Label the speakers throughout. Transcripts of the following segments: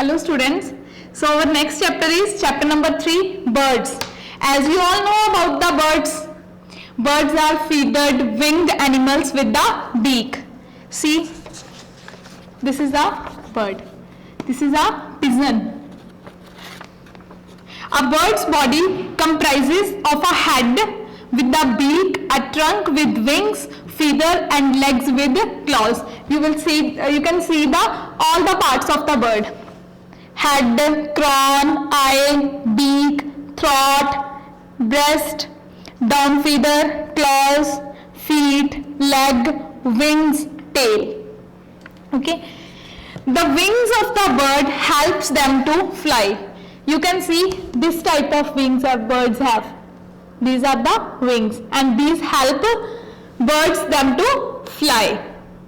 Speaker 1: Hello students. So our next chapter is chapter number 3, birds. As you all know about the birds, birds are feathered winged animals with the beak. See, this is a bird. This is a pigeon. A bird's body comprises of a head with the beak, a trunk with wings, feather and legs with claws. You can see all the parts of the bird. Head, crown, eye, beak, throat, breast, down feather, claws, feet, leg, wings, tail. Okay. The wings of the bird helps them to fly. You can see this type of wings our birds have. These are the wings and these help birds them to fly.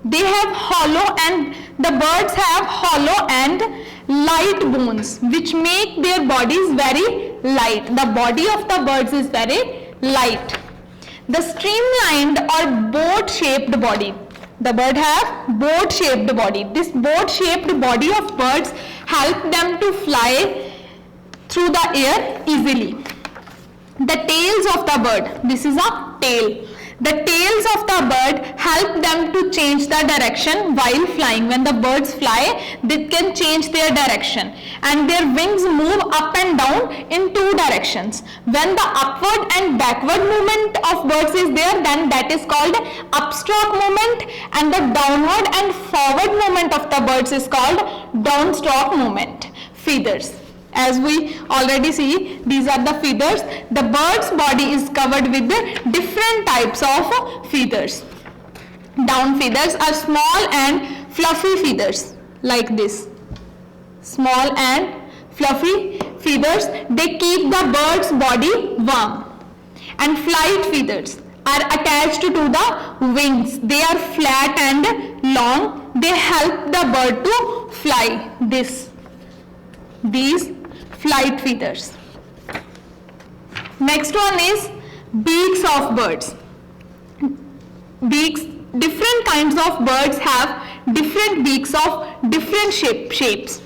Speaker 1: They have hollow and the birds have hollow and light bones which make their bodies very light. The body of the birds is very light. The streamlined or boat-shaped body. The bird have boat-shaped body. This boat-shaped body of birds help them to fly through the air easily. The tails of the bird. This is a tail. The tails of the bird help them to change the direction while flying. When the birds fly, they can change their direction and their wings move up and down in two directions. When the upward and backward movement of birds is there, then that is called upstroke movement, and the downward and forward movement of the birds is called downstroke movement. Feathers. As we already see, these are the feathers. The bird's body is covered with different types of feathers. Down feathers are small and fluffy feathers like this. Small and fluffy feathers, they keep the bird's body warm. And flight feathers are attached to the wings. They are flat and long. They help the bird to fly. These flight feathers. Next one is beaks of birds. Beaks, different kinds of birds have different beaks of different shapes.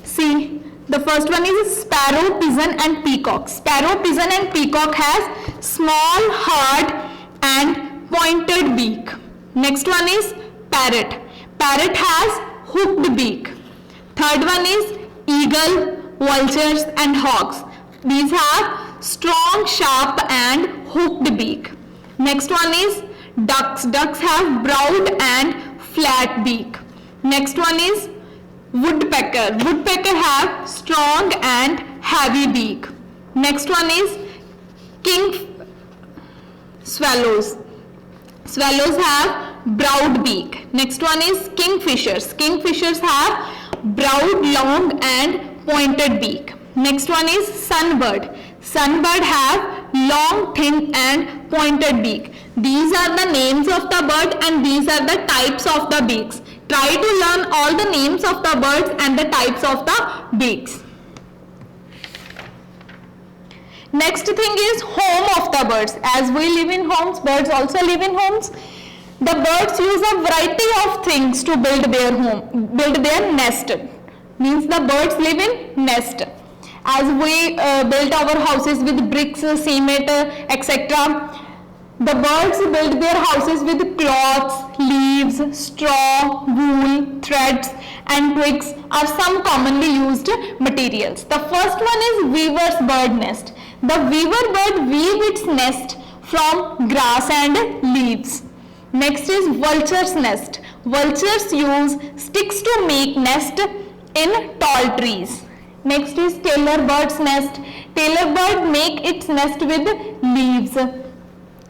Speaker 1: See, the first one is sparrow, pigeon and peacock. Sparrow, pigeon and peacock has small, hard and pointed beak. Next one is parrot. Parrot has hooked beak. Third one is eagle, vultures and hawks. These have strong, sharp and hooked beak. Next one is ducks. Ducks have broad and flat beak. Next one is woodpecker. Woodpecker have strong and heavy beak. Next one is king swallows. Swallows have broad beak. Next one is kingfishers. Kingfishers have broad, long and pointed beak. Next one is sunbird. Sunbird have long, thin and pointed beak. These are the names of the bird and these are the types of the beaks. Try to learn all the names of the birds and the types of the beaks. Next thing is home of the birds. As we live in homes, birds also live in homes. The birds use a variety of things to build their home, build their nest. Means the birds live in nest. As we built our houses with bricks, cement, etc. The birds build their houses with cloths, leaves, straw, wool, threads and twigs are some commonly used materials. The first one is weaver's bird nest. The weaver bird weaves its nest from grass and leaves. Next is vulture's nest. Vultures use sticks to make nest in tall trees. Next is tailor bird's nest. Tailor bird make its nest with leaves.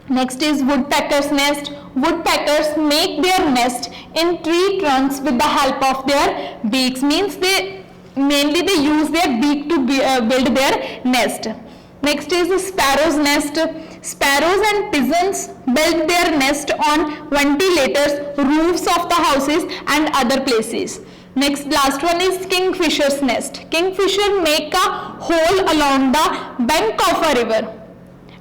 Speaker 1: Next is woodpecker's nest. Woodpeckers make their nest in tree trunks with the help of their beaks. Means they use their beak to build their nest. Next is the sparrow's nest. Sparrows and pigeons build their nest on ventilators, roofs of the houses and other places. Next, last one is kingfisher's nest. Kingfisher make a hole along the bank of a river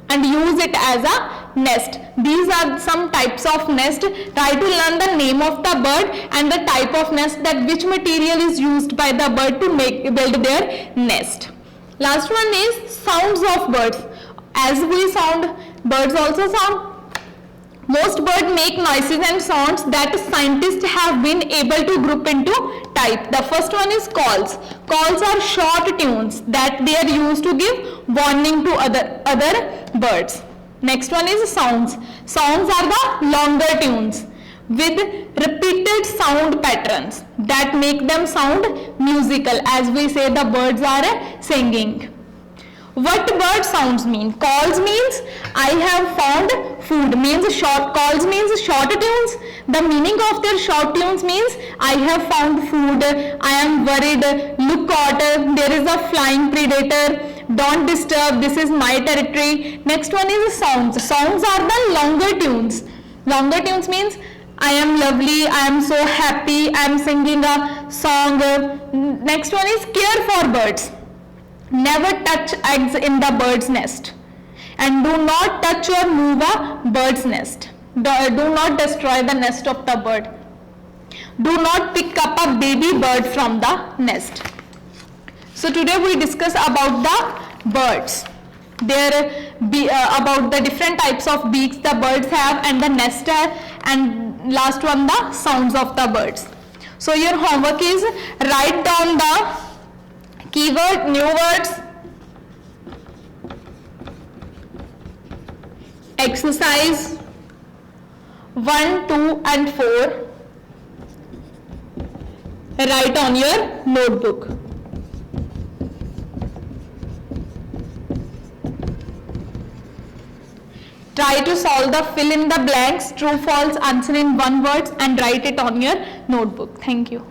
Speaker 1: and use it as a nest. These are some types of nest. Try to learn the name of the bird and the type of nest, that which material is used by the bird to build their nest. Last one is sounds of birds. As we sound, birds also sound. Most birds make noises and sounds that scientists have been able to group into type. The first one is calls. Calls are short tunes that they are used to give warning to other birds. Next one is sounds. Sounds are the longer tunes with repeated sound patterns that make them sound musical. As we say, the birds are singing. What bird sounds mean? Calls means I have found food, means short. Calls means short tunes. The meaning of their short tunes means I have found food, I am worried, look out, there is a flying predator, don't disturb, this is my territory. Next one is sounds. Sounds are the longer tunes. Longer tunes means I am lovely, I am so happy, I am singing a song. Next one is care for birds. Never touch eggs in the bird's nest, and do not touch or move a bird's nest. Do not destroy the nest of the bird. Do not pick up a baby bird from the nest. So today we discuss about the birds. About the different types of beaks the birds have and the nest have, and last one the sounds of the birds. So your homework is write down the keyword, new words, exercise 1, 2 and 4. Write on your notebook. Try to solve the fill in the blanks, true, false answer in one word and write it on your notebook. Thank you.